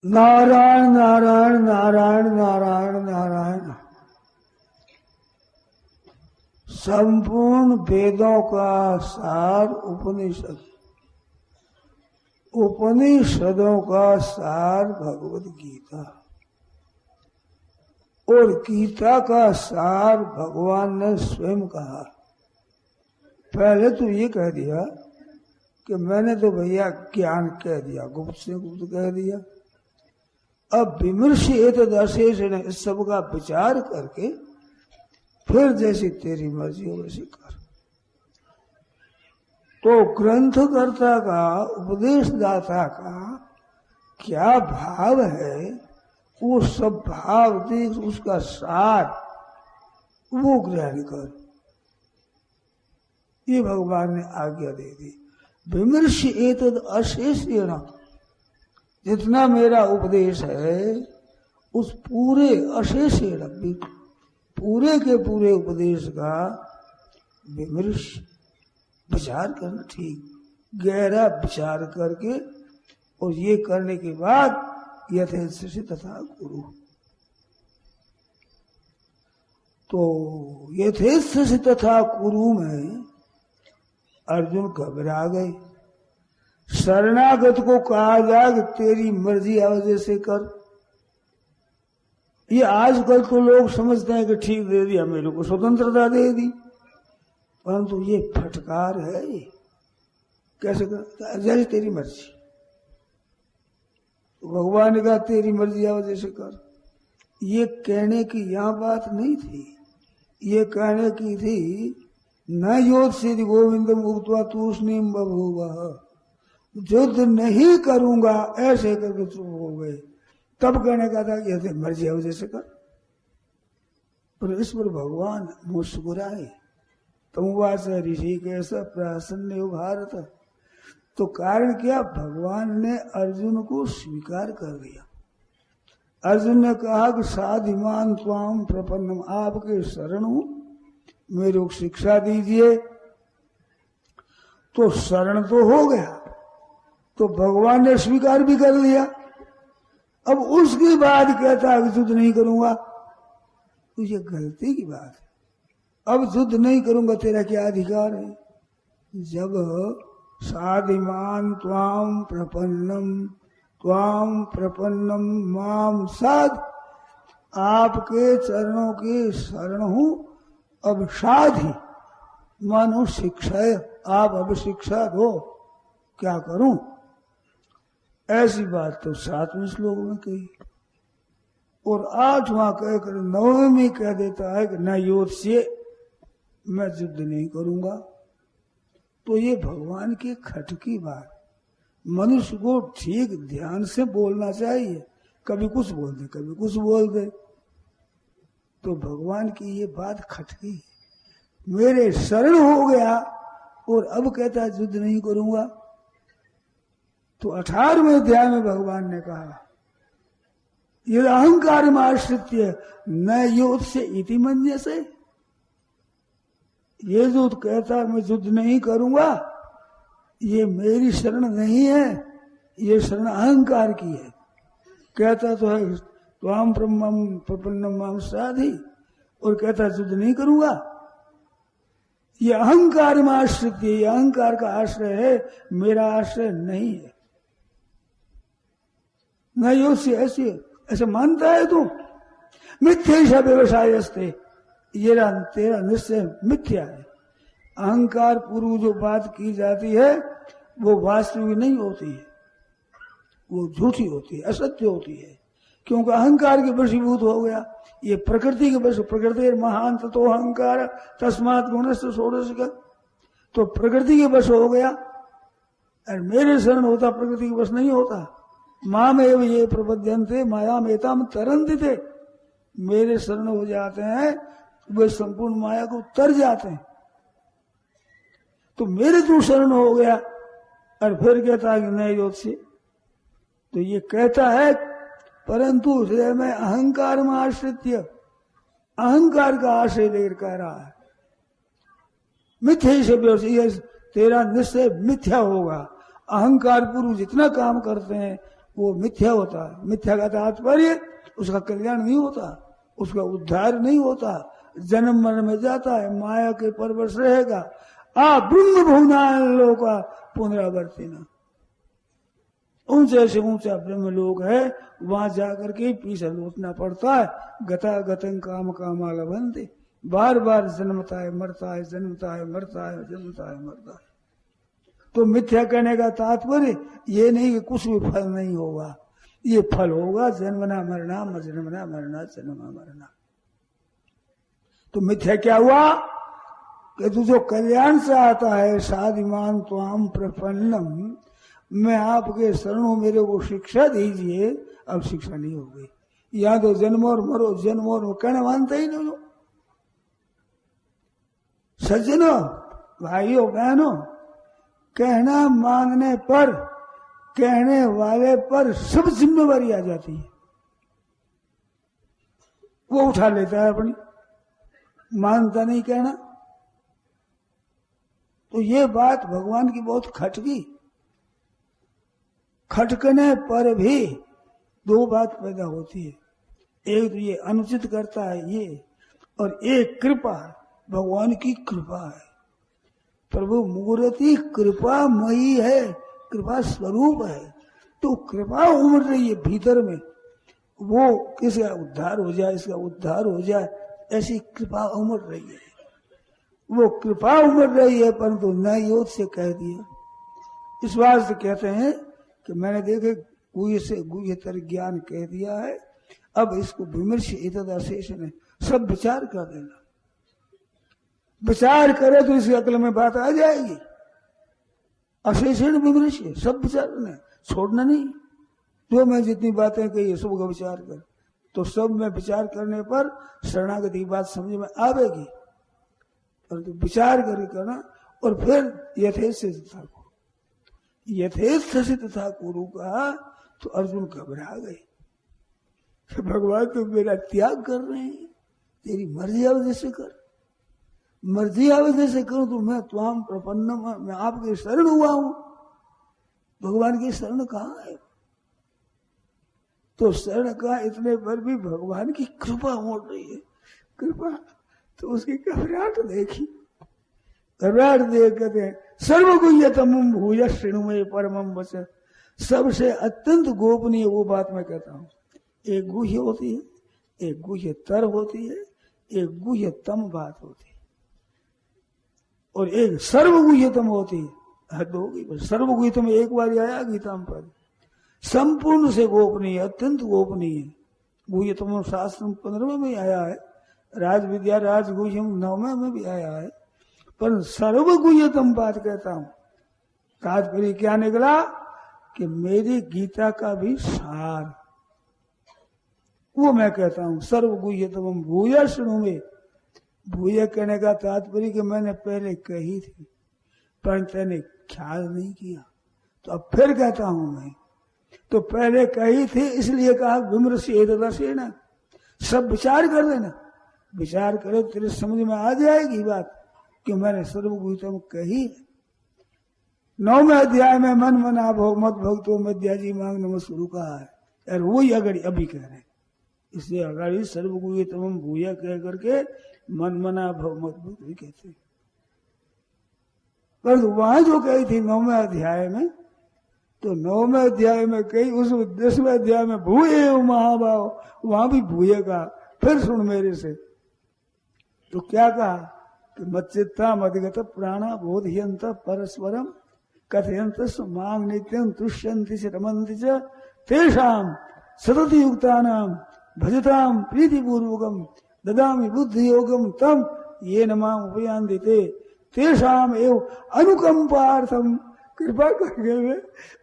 नारायण नारायण नारायण नारायण नारायण। संपूर्ण वेदों का सार उपनिषद, उपनिषदों का सार भगवद गीता, और गीता का सार भगवान ने स्वयं कहा। पहले तो ये कह दिया कि मैंने तो भैया ज्ञान कह दिया, गुप्त से गुप्त कह दिया। अब विमर्श एतद अशेषण, इस सब का विचार करके फिर जैसी तेरी मर्जी हो वैसी कर। तो ग्रंथकर्ता का, उपदेशदाता का क्या भाव है, वो सब भाव देख उसका सार वो ग्रहण कर, ये भगवान ने आज्ञा दे दी। विमर्श एतद अशेषेण, जितना मेरा उपदेश है उस पूरे अशेषेण, पूरे के पूरे उपदेश का विमर्श, विचार करना, ठीक गहरा विचार करके, और ये करने के बाद यथेष्टि तथा कुरु। तो यथेष्टि तथा कुरु में अर्जुन घबरा गए। शरणागत को कहा जाए कि तेरी मर्जी आवाज से कर। ये आजकल तो लोग समझते हैं कि ठीक दे दिया, मेरे को स्वतंत्रता दे दी, परंतु ये फटकार है। ये कैसे कर, जैसे तेरी मर्जी। तो भगवान ने कहा तेरी मर्जी आवाज से कर। ये कहने की यहाँ बात नहीं थी, ये कहने की थी न योद्ध श्री गोविंद मुक्त्वा तूष्णीम बभूवः, युद्ध नहीं करूंगा ऐसे करके चुप हो गए। तब कहने का था कि मर्जी है जैसे कर। पर इस पर भगवान मुस्कुराए। तुमवास ऋषि कैसा प्रसन्न भारत। तो कारण क्या, भगवान ने अर्जुन को स्वीकार कर दिया। अर्जुन ने कहा कि साधिमान त्वाम प्रपन्नम, आपके शरण हूं, मेरे को शिक्षा दीजिए। तो शरण तो हो गया, तो भगवान ने स्वीकार भी कर लिया। अब उसके बाद कहता है कि युद्ध नहीं करूंगा, तो ये गलती की बात है। अब युद्ध नहीं करूंगा तेरा क्या अधिकार है? जब साधिमान त्वाम प्रपन्नम माम साध, आपके चरणों की शरण हूं। अब साधि मानो शिक्षा, आप अब शिक्षा दो, क्या करूं? ऐसी बात तो 7वें श्लोक में कही, और 8वां कहकर 9वें में कह देता है कि न योद्ध से मैं युद्ध नहीं करूंगा। तो ये भगवान की खटकी बात। मनुष्य को ठीक ध्यान से बोलना चाहिए, कभी कुछ बोल दे कभी कुछ बोल दे। तो भगवान की ये बात खटकी, मेरे शरण हो गया और अब कहता है युद्ध नहीं करूंगा। तो 18वें अध्याय में भगवान ने कहा ये अहंकार में आश्रित्य न योद्ध से इति मन्य से, ये जो कहता मैं युद्ध नहीं करूंगा, ये मेरी शरण नहीं है, ये शरण अहंकार की है। कहता तो है त्वाम प्रपन्नम माम साधि, और कहता युद्ध नहीं करूंगा। ये अहंकार में आश्रित, ये अहंकार का आश्रय है, मेरा आश्रय नहीं है। न यो से ऐसे मानता है तू? मिथ्या व्यवसाय अस्ते, ये तेरा निश्चय मिथ्या है। अहंकार पूर्व जो बात की जाती है वो वास्तविक नहीं होती है, वो झूठी होती है, असत्य होती है। क्योंकि अहंकार के वशीभूत हो गया। ये प्रकृति के वश, प्रकृति महान ततो अहंकार तस्मात् गुणस्य षोडश का, तो प्रकृति के वश हो गया। और मेरे शरण होता प्रकृति के वश नहीं होता। माम एव ये प्रपद्यन्ते मायाम एताम तरन्ति थे, मेरे शरण हो जाते हैं वे संपूर्ण माया को तर जाते हैं। तो मेरे तू शरण हो गया और फिर कहता है कि नहीं योद्ध से, तो ये कहता है परंतु हृदय में अहंकार में आश्रित्य, अहंकार का आश्रय लेकर कह रहा है मिथ्या से, तेरा निश्चय मिथ्या होगा। अहंकार पूर्व जितना काम करते हैं वो मिथ्या होता है। मिथ्या का तात्पर्य उसका कल्याण नहीं होता, उसका उद्धार नहीं होता, जन्म मरण में जाता है, माया के परवश रहेगा। ब्रह्म भुवनान लोका पुनरावर्ती न, ऊंचे से ऊंचा ब्रह्म लोक है, वहां जाकर के पीछे लौटना पड़ता है। गता गतं काम कामा लभन्ते, बार बार जन्मता है मरता है, जन्मता है मरता है, जन्मता है मरता है। तो मिथ्या कहने का तात्पर्य ये नहीं कि कुछ भी फल नहीं होगा, ये फल होगा, जन्मना मरना, जन्मना मरना, जन्मना मरना। तो मिथ्या क्या हुआ कि तू जो कल्याण से आता है, साधिमान त्वाम प्रपन्नम, मैं आपके शरणों, मेरे को शिक्षा दीजिए। अब शिक्षा नहीं हो गई, यहाँ तो जन्म और मरो, जन्म और मरो, कहना मानता ही नहीं। सज्जनों, भाइयों बहनों, कहना मानने पर, कहने वाले पर सब जिम्मेवारी आ जाती है, वो उठा लेता है अपनी, मानता नहीं कहना। तो ये बात भगवान की बहुत खटकी। खटकने पर भी दो बात पैदा होती है, एक तो ये अनुचित करता है ये, और एक कृपा, भगवान की कृपा है। प्रभु मूर्ति कृपामयी है, कृपा स्वरूप है। तो कृपा उमड़ रही है भीतर में, वो किसका उद्धार हो जाए, इसका उद्धार हो जाए, ऐसी कृपा उमड़ रही है। वो कृपा उमड़ रही है, परंतु न योग से कह दिया। इस बात से कहते हैं कि मैंने देखे गुह्य से गुह्यतर ज्ञान कह दिया है, अब इसको विमर्श इतदाशेष ने सब विचार कर देना। विचार करे तो इसकी अकल में बात आ जाएगी। अशेषण विमर्श है, सब विचार करना, छोड़ना नहीं। जो मैं जितनी बातें कही है सबका विचार कर, तो सब में विचार करने पर शरणागति बात समझ में आवेगी, परंतु विचार करके करना। और फिर यथेष्ट था, यथेष्ट सिद्ध था गुरु का, तो अर्जुन घबरा गए, भगवान तुम मेरा त्याग कर रहे हैं, तेरी मर्जी आवे जैसे कर, मर्जी आवे जैसे करूं, तो मैं त्वाम प्रपन्न, मैं आपके शरण हुआ हूं। भगवान की शरण कहाँ है? तो शरण का इतने पर भी भगवान की कृपा हो रही है। कृपा तो उसकी घबराहट देखी, घबराहट देख कहते हैं सर्वगुह्यतमं भूय श्रृणु में परमं वचन। सबसे अत्यंत गोपनीय वो बात मैं कहता हूँ, एक गुह्य होती है, एक गुह्यतर होती है, एक गुह्यतम बात होती है, और एक सर्वगुह्यतम होती है। हद होगी बस, सर्वगुह्यतम एक बार आया गीता में पद, संपूर्ण से गोपनीय, अत्यंत गोपनीय। गुह्यतम शास्त्र 15 में आया है, राज विद्या राजगुह्यम 9 में भी आया है, पर सर्वगुह्यतम बात कहता हूं। तात्पर्य क्या निकला कि मेरी गीता का भी सार वो मैं कहता हूं, सर्वगुह्यतम भूय श्रृणु में। भूय कहने का तात्पर्य कि मैंने पहले कही थी पर तेने ख्याल नहीं किया, तो अब फिर कहता हूं मैं। तो पहले कही थी इसलिए कहा विमर्श एतदर्शेन, सब विचार कर लेना, विचार करे तेरे समझ में आ जाएगी बात कि मैंने सर्वगुह्यतम कही। 9वें अध्याय में मन मना भोग मत भक्तो मध्याजी मांग नम शुरू कहा है, और वही अगड़ी अभी कह रहे हैं। इसलिए अगाड़ी सर्वगुह्यतम भूया कह करके मन मना भोग मत भक्त भी कहते हैं। पर वहां जो कही थी 9वें अध्याय में, तो 9वें अध्याय में कही, उस 10वें अध्याय में भूये महाभाव, वहां भी भूये का। फिर सुन मेरे से, तो क्या कहा कि मच्चित्ता मदगत प्राणा बोधयंत परस्परम कथयंत मांग नित्यं तुष्यन्ति च रमन्ति च तेषां सतति युक्तानां भजतां प्रीतिपूर्वकं ददामि बुद्धि योगम तम ये नमाम उपयांति ते तेषां एव अनुकंपार्थम। कृपा करके मैं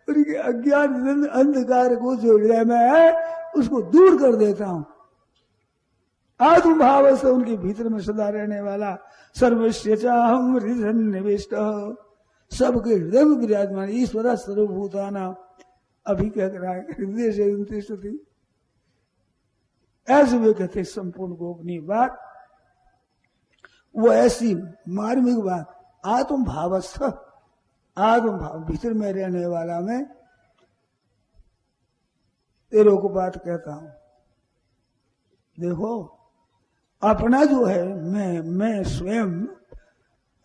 उनके अज्ञान अंधकार को जो हृदय में है उसको दूर कर देता हूं। आत्म भाव से उनके भीतर में सदा रहने वाला सर्वस्य चाहम हृदय निविष्ट, सबके हृदय में विराजमान ईश्वर सर्वभूताना। अभी कह रहा है हृदय से उनती, ऐसे वे कहते संपूर्ण गोपनीय बात, वो ऐसी मार्मिक बात, आत्म भावस्थ, आत्म भाव भीतर में रहने वाला में तेरे को बात कहता हूं। देखो अपना जो है मैं स्वयं,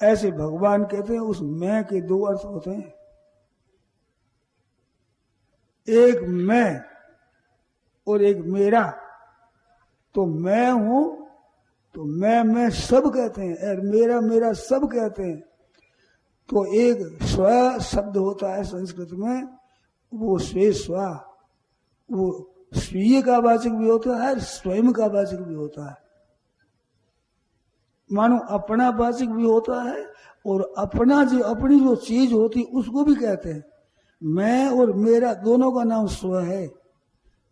ऐसे भगवान कहते हैं उस मैं के दो अर्थ होते हैं। एक मैं और एक मेरा। तो मैं हूं तो मैं सब कहते हैं, और मेरा मेरा सब कहते हैं। तो एक स्व शब्द होता है संस्कृत में, वो स्वे स्वा, वो स्वीय का वाचक भी होता है, स्वयं का वाचक भी होता है। मानो अपना वाचक भी होता है, और अपनी जो चीज होती उसको भी कहते हैं। मैं और मेरा दोनों का नाम स्व है।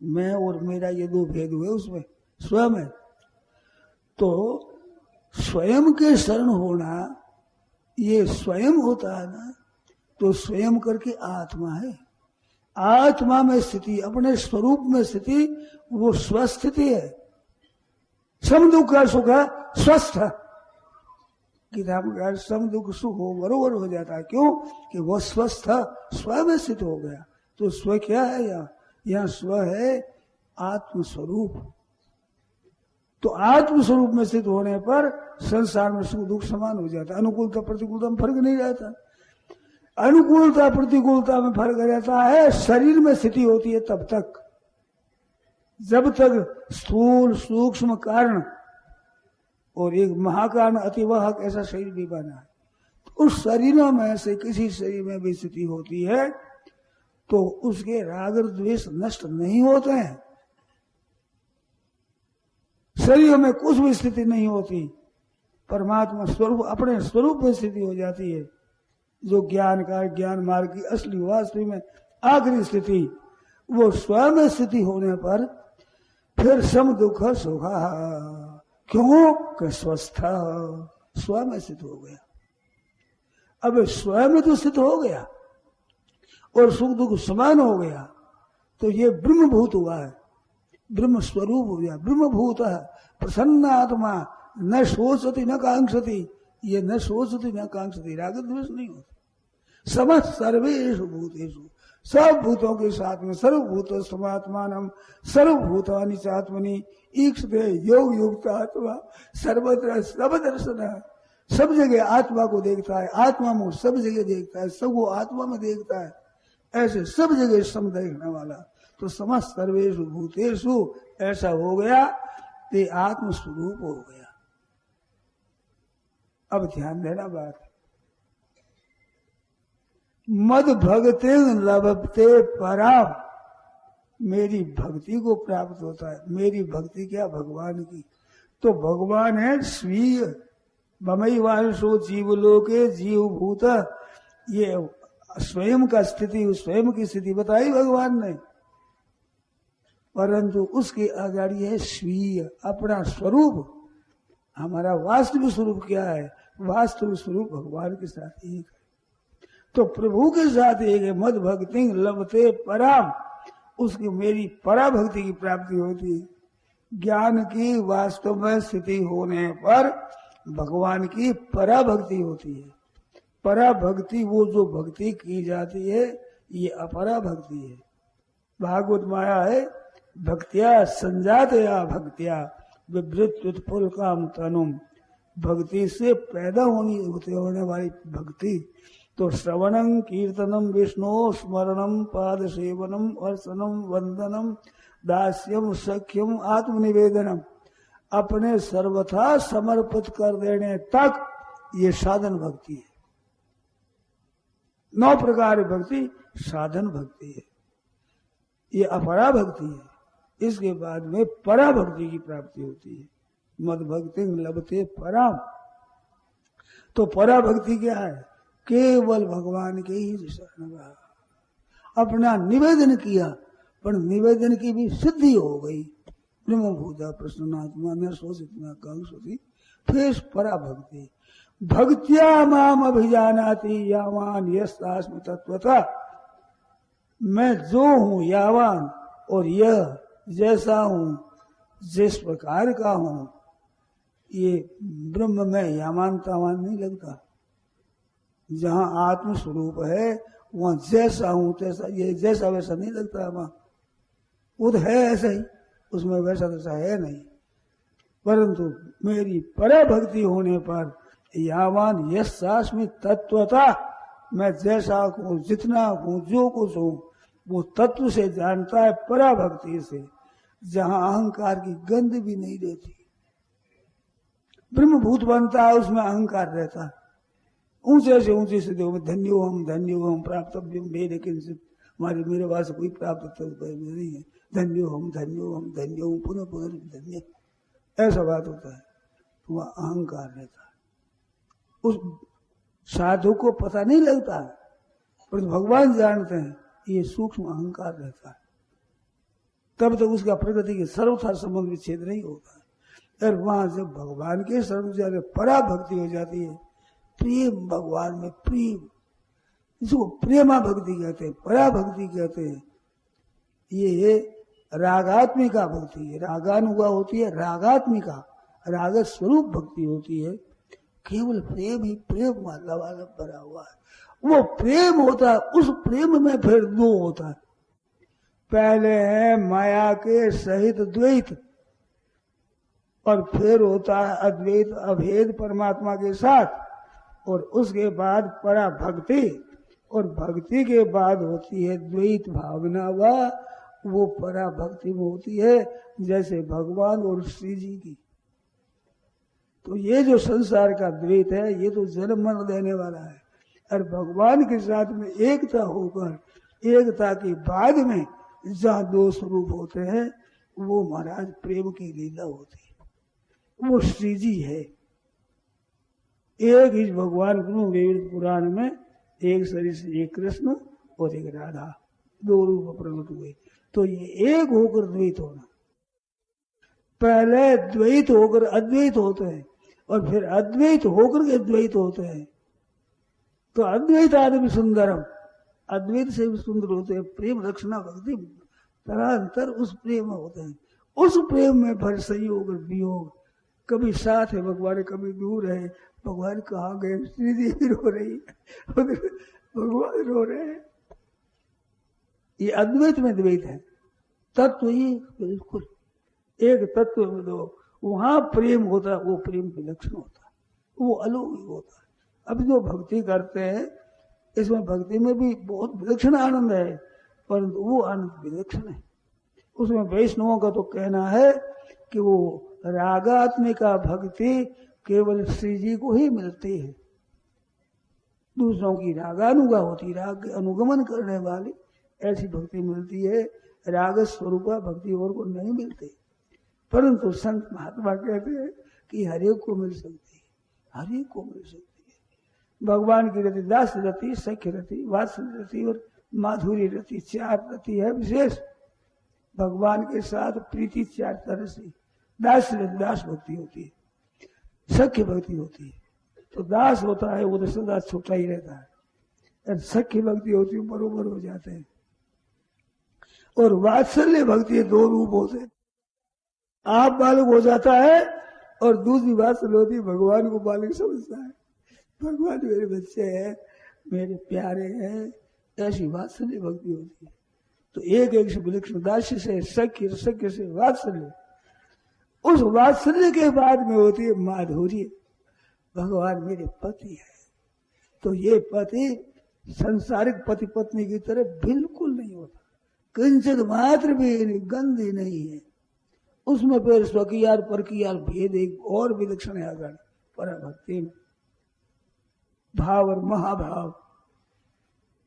मैं और मेरा ये दो भेद हुए उसमें, स्वयं है। तो स्वयं के शरण होना, ये स्वयं होता है ना, तो स्वयं करके आत्मा है। आत्मा में स्थिति, अपने स्वरूप में स्थिति, वो स्वस्थिति है। सम दुख का सुख है स्वस्थ। किताब का सम दुख सुख हो बरोबर हो जाता है। क्यों? कि वो स्वस्थ स्व में स्थित हो गया। तो स्व क्या है? यहाँ स्व है आत्मस्वरूप। तो आत्मस्वरूप में स्थित होने पर संसार में सुख दुख समान हो जाता है। अनुकूलता प्रतिकूलता में फर्क नहीं रहता। अनुकूलता प्रतिकूलता में फर्क रहता है शरीर में स्थिति होती है तब तक, जब तक स्थूल सूक्ष्म कारण और एक महाकारण अतिवाहक ऐसा शरीर भी बना है। तो उस शरीरों में से किसी शरीर में भी स्थिति होती है तो उसके राग और द्वेष नष्ट नहीं होते हैं। शरीर में कुछ भी स्थिति नहीं होती, परमात्मा स्वरूप अपने स्वरूप में स्थिति हो जाती है। जो ज्ञान मार्ग की असली वास्तविक में आखिरी स्थिति, वो स्वयं में स्थिति होने पर फिर सम दुख सुखा। क्यों? कि स्वस्थ स्वयं में स्थित हो गया। अब स्वयं में तो स्थित हो गया और सुख दुख समान हो गया, तो ये ब्रह्मभूत हुआ है, ब्रह्म स्वरूप हो गया। ब्रह्मभूत है प्रसन्न आत्मा, न सोचती न कांक्षती। ये न सोचती न कांक्षती, राग द्वेष नहीं होता। समस्त सर्वेषु भूतेषु, सब भूतों के साथ में, सर्वभूत समात्मानम सर्वभूतानि चात्मनि ईक्षते योग युक्त आत्मा सर्वत्र सब दर्शन। सब जगह आत्मा को देखता है, आत्मा में सब जगह देखता है, सब वो आत्मा में देखता है। ऐसे सब जगह सम देखने वाला। तो समस्त सर्वेषु भूतेषु ऐसा हो गया, ते आत्मस्वरूप हो गया। अब ध्यान देना बात, मद भक्ति लभते पराम, मेरी भक्ति को प्राप्त होता है। मेरी भक्ति क्या? भगवान की। तो भगवान है स्वीय, ममई वांशो जीवलोके जीवभूत। ये स्वयं का स्थिति, स्वयं की स्थिति बताई भगवान ने, परंतु उसके आगाड़ी है स्वीय, अपना स्वरूप। हमारा वास्तविक स्वरूप क्या है? वास्तविक स्वरूप भगवान के साथ एक है। तो प्रभु के साथ एक है। मद भक्ति लभते पराम, उसकी मेरी पराभक्ति की प्राप्ति होती है। ज्ञान की वास्तव में स्थिति होने पर भगवान की पराभक्ति होती है। पराभक्ति वो जो भक्ति की जाती है, ये अपरा भक्ति है। भागवत माया है, भक्तिया संजातया भक्तिया विवृत उत्पुल काम तनुम। भक्ति से पैदा होने वाली भक्ति। तो श्रवणम कीर्तनम विष्णु स्मरणम पाद सेवनम अर्चनम वंदनम दास्यम सख्यम आत्मनिवेदनम, अपने सर्वथा समर्पित कर देने तक ये साधन भक्ति है। 9 प्रकार भक्ति साधन भक्ति है, ये अपरा भक्ति है। इसके बाद में परा भक्ति की प्राप्ति होती है। मद भक्ति लभते पराम। तो परा भक्ति क्या है? केवल भगवान के ही शरण रहा, अपना निवेदन किया, पर निवेदन की भी सिद्धि हो गई। ब्रह्मभूता प्रसन्नात्मा न सोचित न कांक्षति। फिर परा भक्ति, भक्त्या माम अभिजानाति यावान यस्तास्मि तत्वतः। मैं जो हूं यावान, और यह जैसा हूं, जिस प्रकार का हूं, ये ब्रह्म में यामान तामान नहीं लगता। जहां आत्म स्वरूप है वहां जैसा हूं तैसा, ये जैसा वैसा नहीं लगता। वहां वो तो है ऐसा ही, उसमें वैसा दशा है नहीं। परंतु मेरी पराभक्ति होने पर यावान यशास्मि तत्वता, मैं जैसा हूं, जितना हूं, जो कुछ हूं, वो तत्व से जानता है, पराभक्ति से, जहां अहंकार की गंध भी नहीं रहती। ब्रह्मभूत बनता है, उसमें अहंकार रहता है। ऊंचे से ऊंचे से देखो, धन्यो हम प्राप्तव्य मेरे किंचित, मेरे पास कोई प्राप्त नहीं है। धन्यो हम पुनः धन्य, ऐसा बात होता है। तो वह अहंकार रहता है, उस साधु को पता नहीं लगता है, पर भगवान जानते हैं ये सूक्ष्म अहंकार रहता है। तब तक उसका प्रगति के सर्वथा संबंध विच्छेद नहीं होता है। और वहां जब भगवान के सर्व जाते पराभक्ति हो जाती है, प्रेम भगवान में, प्रेम, इसको प्रेमा भक्ति कहते हैं, पराभक्ति कहते हैं। ये रागात्मिका भक्ति है, रागानुगा होती है, रागात्मिका, राग स्वरूप भक्ति होती है। केवल प्रेम ही प्रेम वाला भरा हुआ है। वो प्रेम होता है, उस प्रेम में फिर दो होता है। पहले है माया के सहित द्वैत, और फिर होता है अद्वैत अभेद परमात्मा के साथ, और उसके बाद पराभक्ति, और भक्ति के बाद होती है द्वैत भावना, वो पराभक्ति में होती है, जैसे भगवान और श्री जी की। तो ये जो संसार का द्वैत है, ये तो जन्म मरण देने वाला है। और भगवान के साथ में एकता होकर, एकता के बाद में जहाँ दो स्वरूप होते हैं, वो महाराज प्रेम की लीला होती है, वो श्री जी है। एक ही भगवान को वेद पुराण में एक शरीर से एक कृष्ण और एक राधा, दो रूप प्रकट हुए। तो ये एक होकर द्वैत होना, पहले द्वैत होकर अद्वैत होते हैं, और फिर अद्वैत होकर के द्वैत होते हैं। तो अद्वैत आदमी सुंदरम, अद्वैत से भी सुंदर होते हैं। प्रेम रक्षणा भक्ति तरांतर उस प्रेम में होते हैं। उस प्रेम में फिर संयोग और वियोग, कभी साथ है भगवान, कभी दूर है। भगवान कहाँ गए, श्री जी भी रो रही है, भगवान रो रहे हैं। ये अद्वैत में द्वैत है, तत्व ही बिल्कुल एक तत्व में दो, वहां प्रेम होता है, वो प्रेम विलक्षण होता है, वो अलौकिक होता है। अब जो भक्ति करते हैं, इसमें भक्ति में भी बहुत विलक्षण आनंद है, परंतु वो आनंद विलक्षण है। उसमें वैष्णवों का तो कहना है कि वो रागात्मिका भक्ति केवल श्री जी को ही मिलती है। दूसरों की रागानुगा होती, राग अनुगमन करने वाली ऐसी भक्ति मिलती है। राग स्वरूपा भक्ति और को नहीं मिलती। परंतु संत महात्मा कहते हैं कि हरेक को मिल सकती है, हरेक को मिल सकती है। भगवान की रति दास रति, सख्य रति, वात्सल्य रति और माधुरी रति, चार रति है विशेष। भगवान के साथ प्रीति चार तरह से, दास रति दास भक्ति होती है, सख्य भक्ति होती है। तो दास होता है वो तो सदा छोटा ही रहता है, और सख्य भक्ति होती है बरोबर हो जाते हैं। और वात्सल्य भक्ति दो रूप होते हैं, आप बालक हो जाता है, और दूसरी वात्सल्य होती है भगवान को बालक समझता है। भगवान मेरे बच्चे हैं, मेरे प्यारे हैं, ऐसी वात्सल्य भक्ति होती है। तो एक एक से विलक्षण, दास्य से सख्य, सख्य से वात्सल्य, उस वात्सल्य के बाद में होती है माधुर्य। भगवान मेरे पति है, तो ये पति संसारिक पति पत्नी की तरह बिल्कुल नहीं होता, किंचित मात्र भी गंदी नहीं है। उसमें फिर स्वकीयार परकीयार भेद एक और विलक्षण है आगे पराभक्ति में, भाव और महाभाव।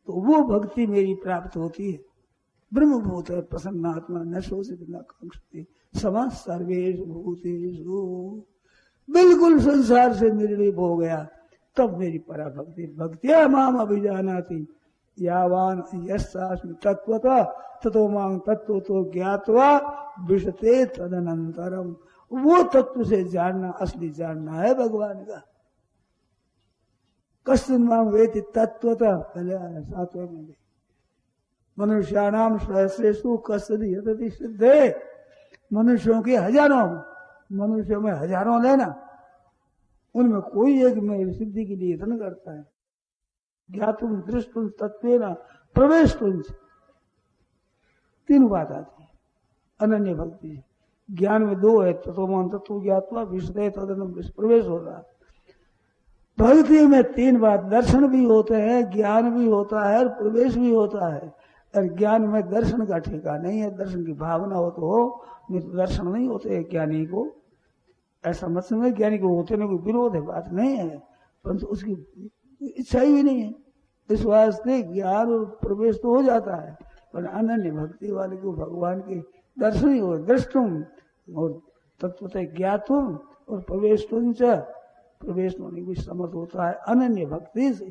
तो वो भक्ति मेरी प्राप्त होती है। ब्रह्मभूत है प्रसन्नात्मा न शोषित न कांक्षति समाज सर्वेश भूतेषु, बिल्कुल संसार से निर्लिप हो गया, तब मेरी पराभक्ति। भक्तिया माम अभिजानाति यावान यस्यास्मि तत्वतः ततो मां तत्व तो ज्ञात्वा विशते तदनंतरम। वो तत्व से जानना, असली जानना है भगवान का। कश्चिन मां वेति तत्वतः, पहले आया 7वें में, मनुष्याणाम सहस्रेषु कश्चिद यतति सिद्धे। मनुष्यों के हजारों, मनुष्यों में हजारों लेना, उनमें कोई एक में सिद्धि के लिए यत्न करता है। ज्ञातुम दृष्टुम तत्वेन प्रवेशुम, तीन बात आती है। अनन्य भक्ति। ज्ञान में दो है, तत्वमान तत्व ज्ञात्वा विशुद्धे तदनम प्रवेश हो रहा। भक्ति में तीन बात, दर्शन भी होते हैं, ज्ञान भी होता है और प्रवेश भी होता है। और ज्ञान में दर्शन का ठेका नहीं है, दर्शन की भावना हो तो हो, नहीं तो दर्शन नहीं होते ज्ञानी को। ऐसा मत समझ ज्ञानी को होते ना कोई विरोध है, बात नहीं है, परंतु उसकी इच्छा ही नहीं है। इस वास्ते ज्ञान और प्रवेश तो हो जाता है, पर अनन्य भक्ति वाले को भगवान के दर्शन ही हो, दृष्टुम और तत्वतः ज्ञातुम और प्रवेश प्रवेश होने की समर्थ होता है अनन्य भक्ति से।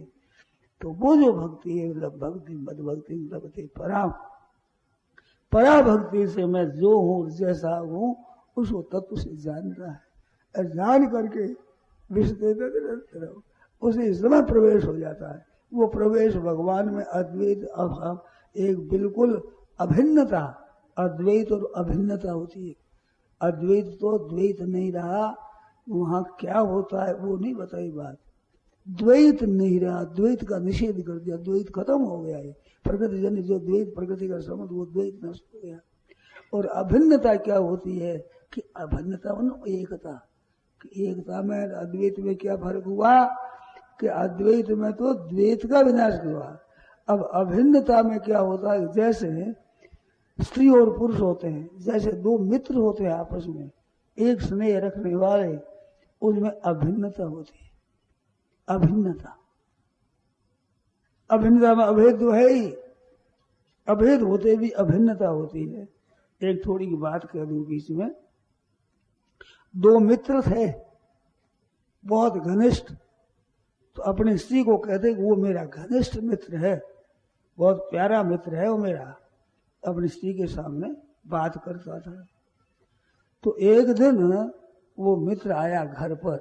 तो वो जो भक्ति है भक्ति मद भक्ति भक्ति परा भक्ति से मैं जो हूँ जैसा हूँ उसको तत्व से जानता है, और जान करके विषय उसी समय प्रवेश हो जाता है। वो प्रवेश भगवान में अद्वैत अभाव, एक बिल्कुल अभिन्नता, अद्वैत और अभिन्नता होती है। अद्वैत तो द्वैत नहीं रहा, वहां क्या होता है वो नहीं बताई बात। द्वैत नहीं रहा, द्वैत का निषेध कर दिया, द्वैत खत्म हो गया है। प्रकृति जन जो द्वैत प्रकृति का संबंध वो द्वैत नष्ट हो गया। और अभिन्नता क्या होती है कि अभिन्नता मतलब एकता। एकता में अद्वैत में क्या फर्क हुआ कि अद्वैत में तो द्वैत का विनाश हुआ। अब अभिन्नता में क्या होता है, जैसे स्त्री और पुरुष होते हैं, जैसे दो मित्र होते हैं आपस में एक स्नेह रखने वाले, उसमें अभिन्नता होती है। अभिन्नता अभिन्नता में अभेद तो है ही, अभेद होते भी अभिन्नता होती है। एक थोड़ी की बात कर दूं बीच में, दो मित्र थे बहुत घनिष्ठ, तो अपनी स्त्री को कहते वो मेरा घनिष्ठ मित्र है, बहुत प्यारा मित्र है वो मेरा, अपनी स्त्री के सामने बात करता था। तो एक दिन वो मित्र आया घर पर,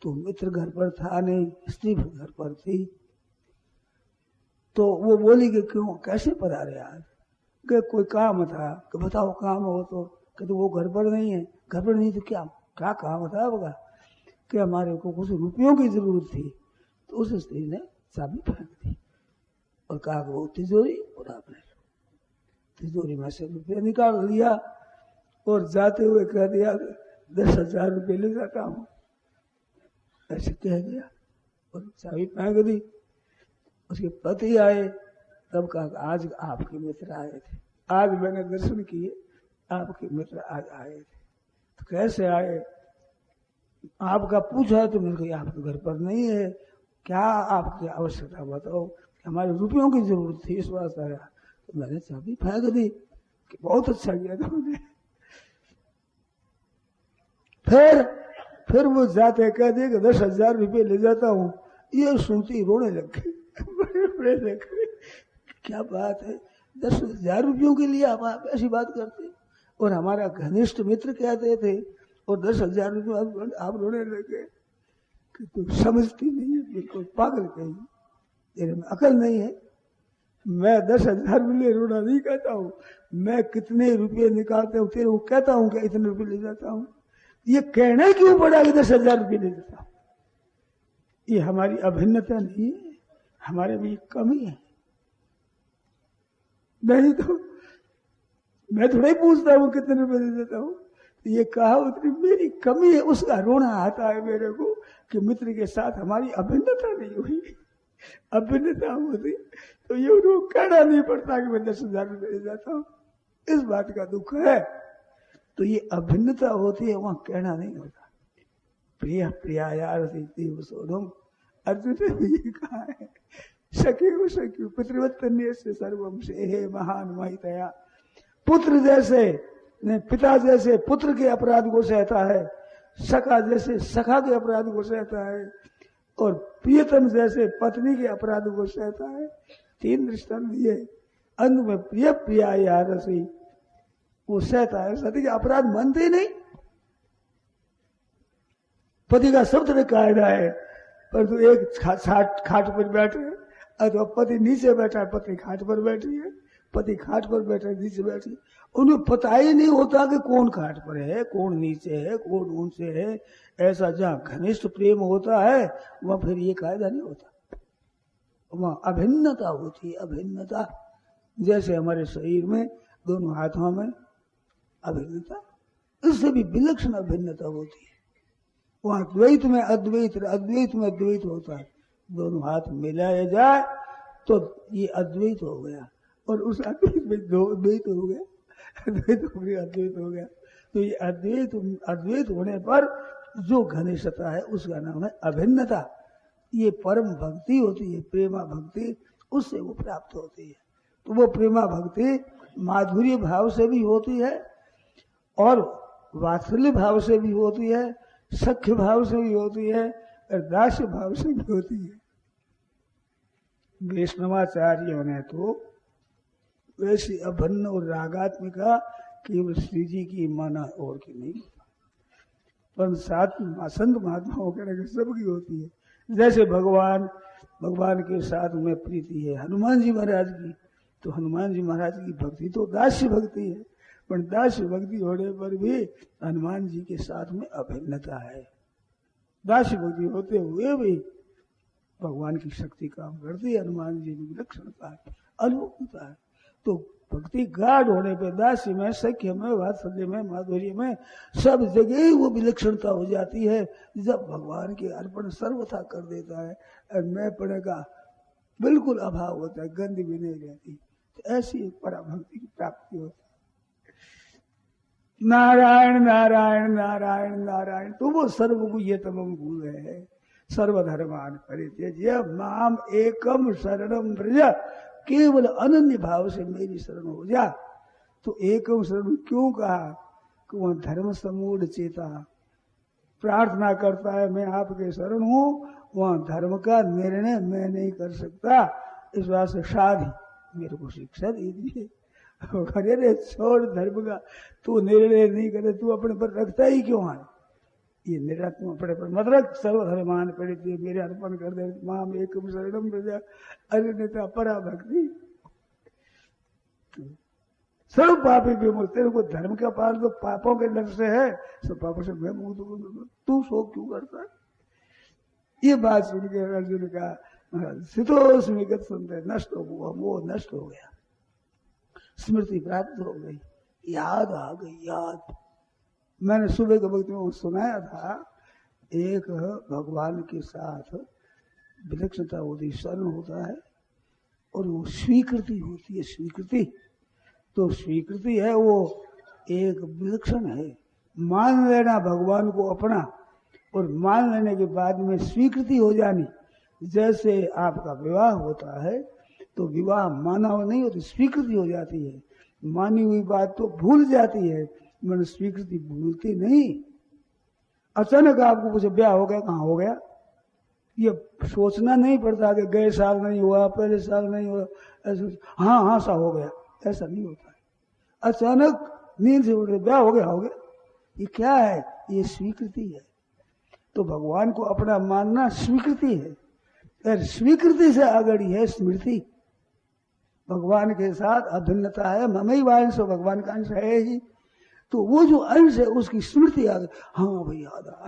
तो मित्र घर पर था नहीं, स्त्री घर पर थी। तो वो बोली कि क्यों कैसे पधारे आज, कि कोई काम था, कि बताओ काम हो तो वो घर पर नहीं है। घर पर नहीं तो क्या क्या काम था होगा, कि हमारे को कुछ रुपयों की जरूरत थी। तो उस स्त्री ने चाबी फेंक दी और कहा वो तिजोरी, और आपने तिजोरी में से रुपये निकाल लिया और जाते हुए कह दिया 10,000 रुपये ले जाता हूँ, ऐसे कह दिया और चाबी फेंक दी। उसके पति आए, तब कहा आज आपके मित्र आए थे, आज मैंने दर्शन किए, आपके मित्र आज आए थे। तो कैसे आए, आपका पूछा तो मैंने कहा आप तो घर पर नहीं है, क्या आपकी आवश्यकता बताओ। हमारे रुपयों की जरूरत थी इस वास्ते आया। तो मैंने चाबी फेंक दी कि बहुत अच्छा किया तुमने। फिर वो जाते कह दिए कि 10,000 रुपये ले जाता हूँ। ये सुनती रोने लग गई, बड़े लग गए, क्या बात है 10,000 रुपयों के लिए आप ऐसी बात करते। और हमारा घनिष्ठ मित्र कहते थे और 10,000 रुपये आप रोने लगे कि तुम समझती नहीं है, बिल्कुल पागल कहीं, तेरे में अकल नहीं है। मैं 10,000 रुपये रोना नहीं कहता हूँ, मैं कितने रुपये निकालते हूँ तेरे को कहता हूँ कि इतने रुपये ले जाता हूँ। ये कहना क्यों पड़ा कि 10,000 रुपये ले जाता हूँ। ये हमारी अभिन्नता नहीं है, हमारे में कमी है। नहीं तो मैं थोड़ा ही पूछता हूँ कितने रुपए दे देता हूँ। ये कहा उतनी मेरी कमी है, उसका रोना आता है मेरे को कि मित्र के साथ हमारी अभिन्नता नहीं हुई। अभिन्नता होती तो ये उनको कहना नहीं पड़ता कि मैं 10,000 रुपये ले जाता हूँ, इस बात का दुख है। तो ये अभिन्नता होती है, वहां कहना नहीं होता। प्रिय प्रिया यार सोनम, अर्जुन ने भी ये कहा है, सखी सखी पितृवत्तन्य से सर्वम से हे महान महितया। पुत्र जैसे पिता जैसे पुत्र के अपराध को सहता है, सखा जैसे सखा के अपराध को सहता है, और प्रियतम जैसे पत्नी के अपराध को सहता है। 3 दृष्टांत दिए। अंत में प्रिय प्रिया यार से वो सहता है, सती के अपराध मानते ही नहीं। पति का सब तरह कायदा है, पर तो एक खाट पर बैठे अथवा पति नीचे बैठा है, पत्नी खाट पर बैठी है, पति खाट पर बैठा है, नीचे बैठी है। उन्हें पता ही नहीं होता कि कौन खाट पर है, कौन नीचे है, कौन ऊंचे है। ऐसा जहाँ घनिष्ठ प्रेम होता है वहां फिर ये कायदा नहीं होता, वहां अभिन्नता होती है। अभिन्नता जैसे हमारे शरीर में दोनों हाथों में अभिन्नता, इससे भी विलक्षण अभिन्नता होती है। वहां द्वैत में अद्वैत, अद्वैत में द्वैत होता है, दोनों हाथ मिलाया जाए तो ये अद्वैत हो गया, और उस अद्वैत में दो द्वैत हो गया, अद्वैत हो गया, अद्वैत हो गया। तो ये अद्वैत, अद्वैत होने पर जो घनिष्ठता है उसका नाम है अभिन्नता। ये परम भक्ति होती है, प्रेमा भक्ति, उससे वो प्राप्त होती है। तो वो प्रेमा भक्ति माधुर्य भाव से भी होती है और वात्सल्य भाव से भी होती है, सख्य भाव से भी होती है और दास्य भाव से भी होती है। वैष्णवाचार्यों ने तो वैसी अभन्न और रागात्मिका केवल श्री जी की माना और की नहीं, पर साथ संत महात्माओं के सबकी होती है। जैसे भगवान के साथ में प्रीति है हनुमान जी महाराज की, तो हनुमान जी महाराज की भक्ति तो दास्य भक्ति है, पर दास्य भक्ति होने पर भी हनुमान जी के साथ में अभिन्नता है। दास्य भक्ति होते हुए भी भगवान की शक्ति काम करती है, हनुमान जी की विलक्षणता है, अलौकिकता है। तो भक्ति गाढ़ होने पर दास्य में, सख्य में, वात्सल्य में, माधुर्य में, सब जगह वो विलक्षणता हो जाती है। जब भगवान के अर्पण सर्वथा कर देता है और मैं पड़े का बिल्कुल अभाव होता है, गंध भी नहीं रहती, तो ऐसी एक पराभक्ति की प्राप्ति होती है। नारायण नारायण नारायण नारायण, तो वो सर्वगुह्यतमं भूल है। सर्वधर्मान परित्यज्य माम एकम शरणम व्रज, केवल अनन्य भाव से मेरी शरण हो जा। तो एकम शरण क्यों कहा कि वह धर्म समूढ़ चेता प्रार्थना करता है मैं आपके शरण हूं, वह धर्म का निर्णय मैं नहीं कर सकता, इस बात से शादी मेरे को शिक्षा दीजिए। अरे छोड़ धर्म का, तू निर्णय नहीं करे, तू अपने पर रखता ही क्यों है? ये निर्णय तुम अपने पर मत रख। सर्वधर्मान पीड़ित मेरे अर्पण कर दे, माम एकम शरणम व्रज अनन्यता परा भक्ति। सर्व पापी विमुक्त, तेरे को धर्म का पालन तो पापों के डर से है, सब पापों से मैं मुक्त, तू शोक क्यों करता है? ये बात सुनकर अर्जुन का शीतोष्मीगत सुनते नष्ट हो गया, वो नष्ट हो गया, स्मृति प्राप्त हो गई, याद आ गई। याद मैंने सुबह के वक्त में सुनाया था, एक भगवान के साथ विलक्षणता होती, सन होता है और वो स्वीकृति होती है। स्वीकृति तो स्वीकृति है, वो एक विलक्षण है। मान लेना भगवान को अपना और मान लेने के बाद में स्वीकृति हो जानी। जैसे आपका विवाह होता है तो विवाह माना हुआ नहीं होती, स्वीकृति हो जाती है। मानी हुई बात तो भूल जाती है, मन स्वीकृति भूलती नहीं। अचानक आपको कुछ ब्याह हो गया, कहाँ हो गया, ये सोचना नहीं पड़ता कि गए साल नहीं हुआ, पहले साल नहीं हुआ, ऐसा हाँ हाँ सा हो गया, ऐसा नहीं होता है। अचानक नींद से उठ ब्याह हो गया, हो गया। ये क्या है? ये स्वीकृति है। तो भगवान को अपना मानना स्वीकृति है, और स्वीकृति से आगड़ी है स्मृति। भगवान के साथ अभिन्नता है, ममई वांश भगवान का अंश है ही, तो वो जो अंश है उसकी स्मृति आ गई। हाँ भाई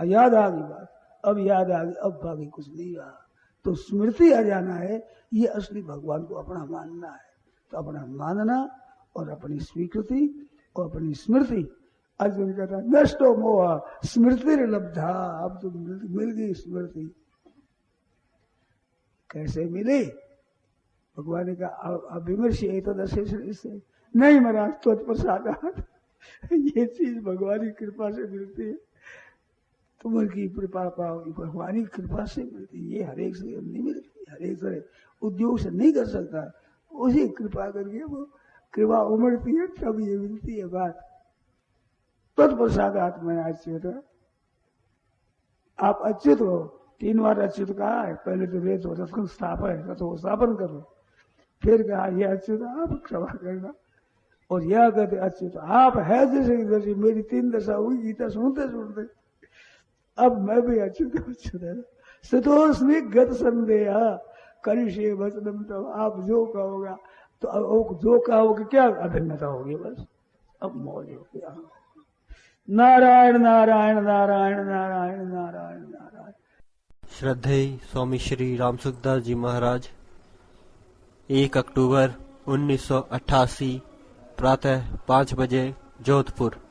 याद आ गई बात, अब याद आ गई, अब बाकी कुछ नहीं रहा। तो स्मृति आ जाना है, ये असली भगवान को अपना मानना है। तो अपना मानना और अपनी स्वीकृति और अपनी स्मृति। अर्जुन कहता नष्टो मोह स्मृति लब्धा, अब तो मिल गई स्मृति। कैसे मिले? भगवान ने कहा अविमर्श इससे नहीं महाराज, त्वत्प्रसादात् ये चीज भगवान की कृपा से मिलती है, तुम उनकी कृपा पाओ, भगवान की कृपा से मिलती है। ये हरेक से नहीं मिलती, हरेक से उद्योग से नहीं कर सकता, उसी कृपा करके वो कृपा उमड़ती है तब ये मिलती है बात। तत्प्रसादात् मैं अच्युत, आप अच्युत हो। 3 बार अच्युत कहा है, पहले तो वेद हो रथ स्थापन है तो स्थापन करो, फिर कहा ये अच्युत आप क्षमा करना, और यह कहते अच्युत आप है जैसे मेरी 3 दशा हुई गीता सुनते सुनते, अब मैं भी अच्युत अच्युत है। शीतोष्मी गत संदेह करिष्ये वचनम, तो आप जो कहोगा तो अब जो कहोगे क्या अभिन्नता होगी, बस अब मौज हो गया। नारायण नारायण नारायण नारायण नारायण नारायण। श्रद्धेय स्वामी श्री रामसुखदास जी महाराज 1 अक्टूबर 1988 प्रातः 5 बजे जोधपुर।